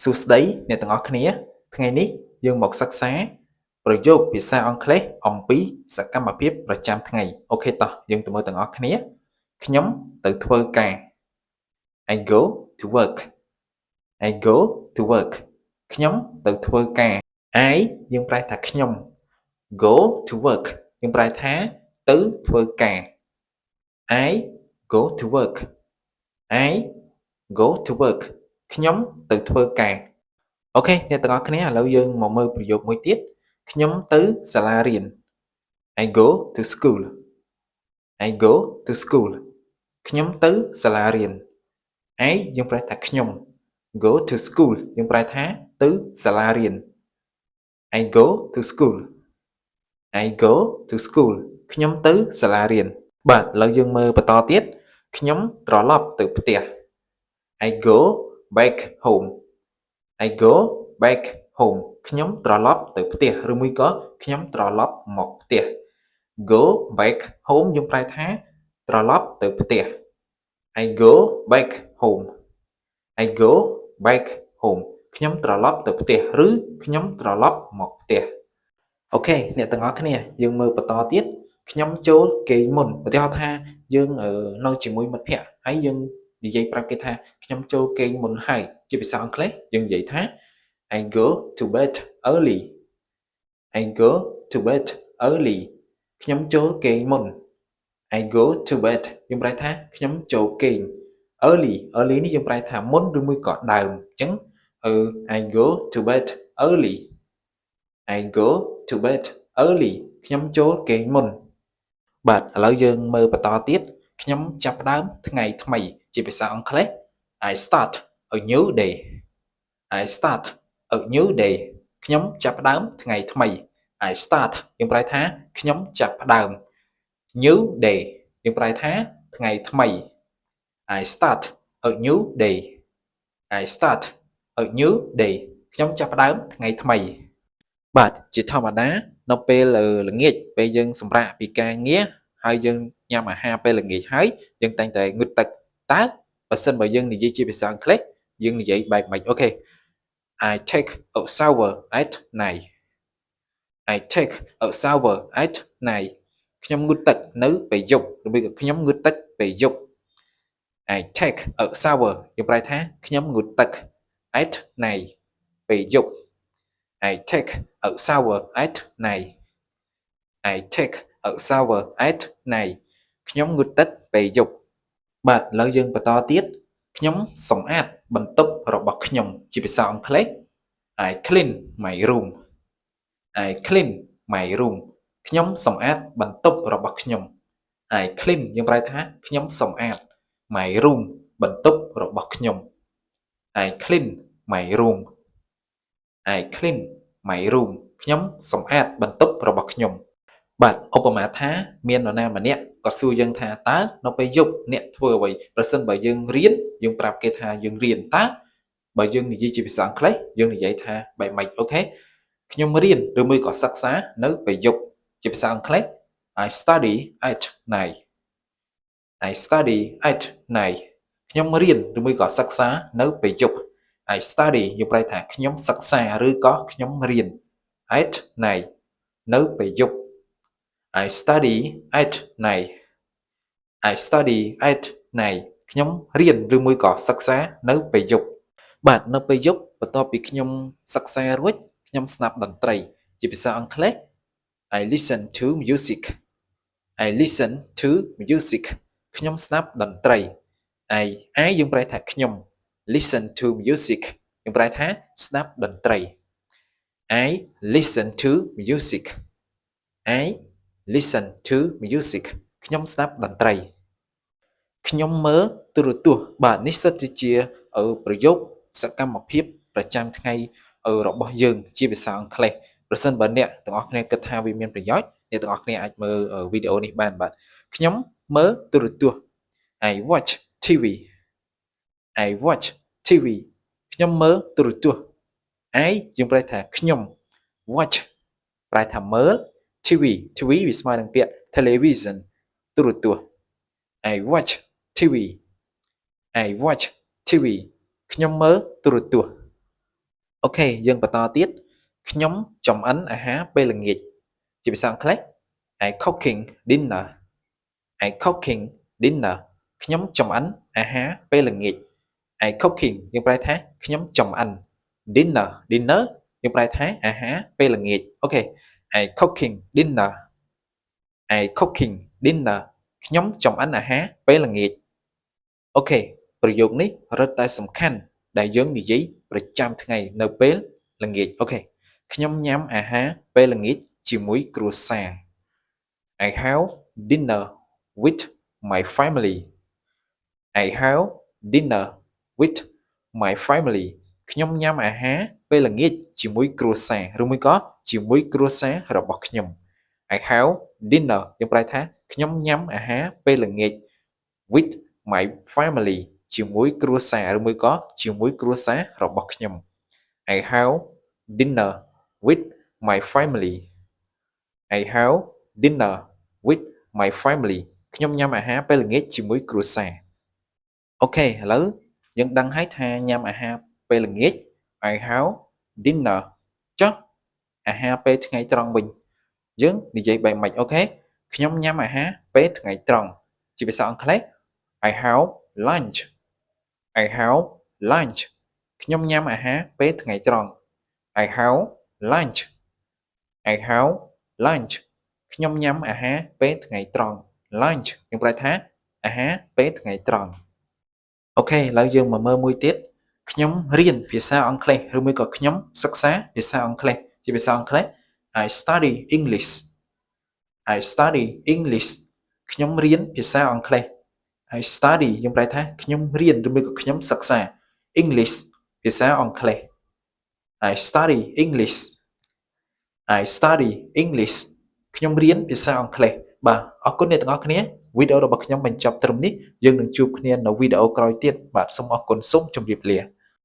សួស្តីអ្នកទាំងអស់គ្នាថ្ងៃនេះយើងមកសិក្សាប្រយោគភាសាអង់គ្លេសអំពីសកម្មភាពប្រចាំថ្ងៃអូខេតោះយើងទៅមើលទាំងអស់គ្នាខ្ញុំទៅធ្វើការ I go to work I go to work ខ្ញុំទៅធ្វើការ I យើងប្រែថាខ្ញុំ go to work យើងប្រែថាទៅធ្វើការ I go to work I go to work ខ្ញុំទៅធ្វើការអូខេអ្នកទាំងអស់គ្នាឥឡូវយើងមកមើលប្រយោគមួយទៀតខ្ញុំទៅសាលារៀន I go to school I go to school ខ្ញុំទៅសាលារៀន I យើងប្រែថាខ្ញុំ go to school យើងប្រែថាទៅសាលារៀន I go to school I go to school ខ្ញុំទៅសាលារៀនបាទឥឡូវយើងមើលបន្តទៀតខ្ញុំត្រឡប់ទៅផ្ទះ I go back home I go back home ខ្ញុំត្រឡប់ទៅផ្ទះឬមួយក៏ខ្ញុំត្រឡប់មកផ្ទះ go back home យើងប្រែថាត្រឡប់ទៅផ្ទះ I go back home I go back home ខ្ញុំត្រឡប់ទៅផ្ទះឬខ្ញុំត្រឡប់មកផ្ទះអូខេអ្នកទាំងអស់គ្នាយើងមើលបន្តទៀតខ្ញុំចូលគេងមុនឧទាហរណ៍ថាយើងនៅជាមួយមិត្តភ័ក្តិហើយយើងនិយាយប្រាប់គេថាខ្ញុំចូលគេងមុនហើយជាភាសាអង់គ្លេសយើងនិយាយថា I go to bed early I go to bed early ខ្ញុំចូលគេងមុន I go to bed យើងប្រែថាខ្ញុំចូលគេង early នេះយើងប្រែថាមុនឬមួយក៏ដើមអញ្ចឹងI go to bed early I go to bed early ខ្ញុំចូលគេងមុនបាទឥឡូវយើងមើលបន្តទៀតខ្ញុំចាប់ផ្ដើមថ្ងៃថ្មីជាភាសាអង់គ្លេស I start a new day I start a new day ខ្ញុំចាប់ផ្ដើមថ្ងៃថ្មី I start យើងប្រែថាខ្ញុំចាប់ផ្ដើម new day យើងប្រែថាថ្ងៃថ្មី I start a new day I start a new day ខ្ញុំចាប់ផ្ដើមថ្ងៃថ្មីបាទជាធម្មតានៅពេលល្ងាចពេលយើងសម្រាកពីការងារហើយយើងញ៉ាំអាហារពេលល្ងាចហើយយើងតែងតែងូតទឹកតើបើសិនបើយើងនិយាយជាភាសាអង់គ្លេសយើងនិយាយបែបម៉េចអូខេ I take a shower at night I take a shower at night ខ្ញុំងូតទឹកនៅពេលយប់ឬក៏ខ្ញុំងូតទឹកពេលយប់ I take a shower យើងប្រែថាខ្ញុំងូតទឹក at night ពេលយប់ I take a shower at night I take a shower at night ខ្ញុំងូតទឹកពេលយប់បាទឥឡូវយើងបន្តទៀតខ្ញុំសម្អាតបន្ទប់របស់ខ្ញុំជាភាសាអង់គ្លេស I clean my room I clean my room ខ្ញុំសម្អាតបន្ទប់របស់ខ្ញុំ I clean យើងប្រែថាខ្ញុំសម្អាត my room បន្ទប់របស់ខ្ញុំ I clean my room I clean my room ខ្ញុំសម្អាតបន្ទប់របស់ខ្ញុំបាទឧបមាថាមាននរណាម្នាក់ក៏សួរយើងថាតើនៅពេលយប់អ្នកធ្វើអ្វីប្រសិនបើយើងរៀនយើងប្រាប់គេថាយើងរៀនតើបើយើងនិយាយជាភាសាអង់គ្លេសយើងនិយាយថាបែបម៉េចអូខេខ្ញុំរៀនឬមួយក៏សិក្សានៅពេលយប់ជាភាសាអង់គ្លេស I study at night I study at night ខ្ញុំរៀនឬមួយក៏សិក្សានៅពេលយប់ I study យើងប្រែថាខ្ញុំសិក្សាឬក៏ខ្ញុំរៀន at night នៅពេលយប់ I study at night I study at night ខ្ញុំរៀនឬមួយក៏សិក្សានៅពេលយប់បាទនៅពេលយប់បន្ទាប់ពីខ្ញុំសិក្សារួចខ្ញុំស្ដាប់តន្ត្រីជាភាសាអង់គ្លេស I listen to music I listen to music ខ្ញុំស្ដាប់តន្ត្រី I យើងប្រែថាខ្ញុំ listen to music យើងប្រែថាស្ដាប់តន្ត្រី I listen to music I listen to music ខ្ញុំស្ដាប់តន្ត្រីខ្ញុំមើលទូរទស្សន៍បាទនេះសិតជាប្រយោគសកម្មភាពប្រចាំថ្ងៃរបស់យើងជាភាសាអង់គ្លេសប្រសិនបើអ្នកទាំងអស់គ្នាគិតថាវាមានប្រយោជន៍អ្នកទាំងអស់គ្នាអាចមើលវីដេអូនេះបានបាទខ្ញុំមើលទូរទស្សន៍ I watch TV I watch TV ខ្ញុំមើលទូរទស្សន៍ I យើងប្រែថាខ្ញុំ watch ប្រែថាមើល TV វាស្មើនឹងពាក្យ television ទូរទស្សន៍ I watch TV I watch TV ខ្ញុំមើលទូរទស្សន៍ អូខេយើងបន្តទៀតខ្ញុំចំអិនអាហារពេលល្ងាចជាភាសាអង់គ្លេស I cooking dinner I cooking dinner ខ្ញុំចំអិនអាហារពេលល្ងាច I cooking យើងប្រែថាខ្ញុំចំអិន dinner យើងប្រែថាអាហារពេលល្ងាចអូខេ I cooking dinner I cooking dinner ខ្ញុំចំអិនអាហារពេលល្ងាចអូខេប្រយោគនេះរឹតតែសំខាន់ដែលយើងនិយាយប្រចាំថ្ងៃនៅពេលល្ងាចអូខេខ្ញុំញ៉ាំអាហារពេលល្ងាចជាមួយគ្រួសារ I have dinner with my family I have dinner with my family ខ្ញុំញ៉ាំអាហារពេលល្ងាចជាមួយគ្រួសារឬមួយក៏ជាមួយគ្រួសាររបស់ខ្ញុំ I have dinner យើងប្រែថាខ្ញុំញ៉ាំអាហារពេលល្ងាច with my family ជាមួយគ្រួសារឬមួយក៏ជាមួយគ្រួសាររបស់ខ្ញុំ I have dinner with my family I have dinner with my family ខ្ញុំញ៉ាំអាហារពេលល្ងាចជាមួយគ្រួសារអូខេឥឡូវយើងដឹងហើយថាញ៉ាំអាហារពេលល្ងាច I have dinner ចុះអាហារពេលថ្ងៃត្រង់វិញយើងនិយាយបែបម៉េចអូខេខ្ញុំញ៉ាំអាហារពេលថ្ងៃត្រង់ជាភាសាអង់គ្លេស I have lunch I have lunch ខ្ញុំញ៉ាំអាហារពេលថ្ងៃត្រង់ I have lunch I have lunch ខ្ញុំញ៉ាំអាហារពេលថ្ងៃត្រង់ lunch យើងប្រែថាអាហារពេលថ្ងៃត្រង់អូខេឥឡូវយើងមកមើលមួយទៀតខ្ញុំរៀនភាសាអង់គ្លេសឬមួយក៏ខ្ញុំសិក្សាភាសាអង់គ្លេសជាភាសាអង់គ្លេស I study English I study English ខ្ញុំរៀនភាសាអង់គ្លេស I study យើងប្រែថាខ្ញុំរៀនឬមួយក៏ខ្ញុំសិក្សា English ភាសាអង់គ្លេស I study English I study English ខ្ញុំរៀនភាសាអង់គ្លេសបាទអរគុណអ្នកទាំងអស់គ្នាវីដេអូរបស់ខ្ញុំបញ្ចប់ត្រឹមនេះយើងនឹងជួបគ្នានៅវីដេអូក្រោយទៀតបាទសូមអរគុណសូមជម្រាបលា